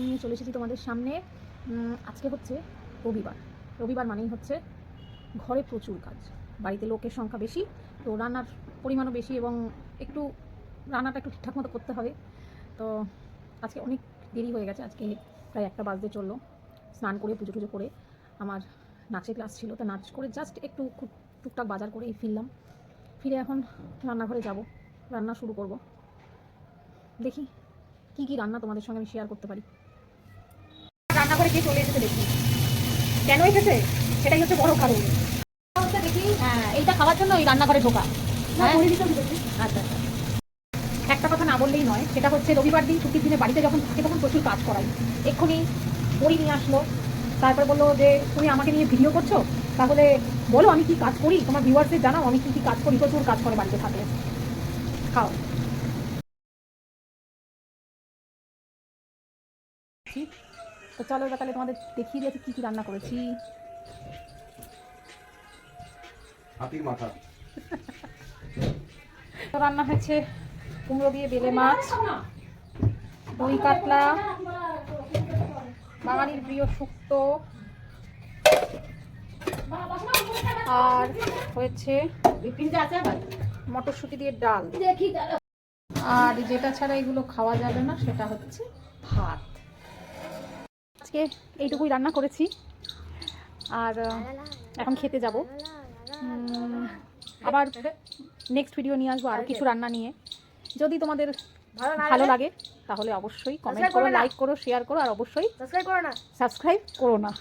নিয়ে চলে এসেছি তোমাদের সামনে। আজকে হচ্ছে রবিবার। রবিবার মানেই হচ্ছে ঘরে প্রচুর কাজ, বাড়িতে লোকের সংখ্যা বেশি, তো রান্নার পরিমাণও বেশি এবং একটু রান্নাটা একটু ঠিকঠাক মতো করতে হবে। তো আজকে অনেক দেরি হয়ে গেছে, আজকে প্রায় 1টা বাজতে চললো। স্নান করে পুজো টুজো করে আমার নাচের ক্লাস ছিল, তো নাচ করে জাস্ট একটু খুব টুকটাক বাজার করেই ফিরলাম। ফিরে এখন রান্নাঘরে যাব, রান্না শুরু করব। দেখি কি কি রান্না তোমাদের সঙ্গে আমি শেয়ার করতে পারি। রান্নাঘরে কে চলে এসেছে দেখি, কেন এসেছে সেটাই হচ্ছে বড় কারণ। দেখি এইটা খাওয়ার জন্য এই রান্নাঘরে ঢোকা। আচ্ছা, একটা কথা না বললেই নয়, সেটা হচ্ছে রবিবার দিন ছুটির দিনে বাড়িতে যখন থাকে তখন প্রচুর কাজ করাই। এক্ষুনি বড়ি নিয়ে আসলো, তারপর বললো যে তুমি আমাকে নিয়ে ভিডিও করছো, তাহলে বলো আমি কি কাজ করি, তোমার ভিউয়ার্সদের জানাও আমি কি কি কাজ করি। প্রচুর কাজ করে বাড়িতে থাকলে। খাও। তো চলো এবার তাহলে তোমাদের দেখিয়ে দিয়েছি কি কি রান্না করেছি। হাতির মাথা তো রান্না হয়েছে কুমড়ো দিয়ে বেলে মাছ, দই কাতলা, বাঙালির প্রিয় শুক্তো, আর হয়েছে মটরশুঁটি দিয়ে ডাল। আর যেটা ছাড়া এগুলো খাওয়া যাবে না সেটা হচ্ছে ভাত। আজকে এইটুকুই রান্না করেছি, আর এখন খেতে যাব। আবার নেক্সট ভিডিও নিয়ে আসবো আরও কিছু রান্না নিয়ে। যদি তোমাদের ভালো লাগে তাহলে অবশ্যই কমেন্ট করো, লাইক করো, শেয়ার করো, আর অবশ্যই সাবস্ক্রাইব করো না।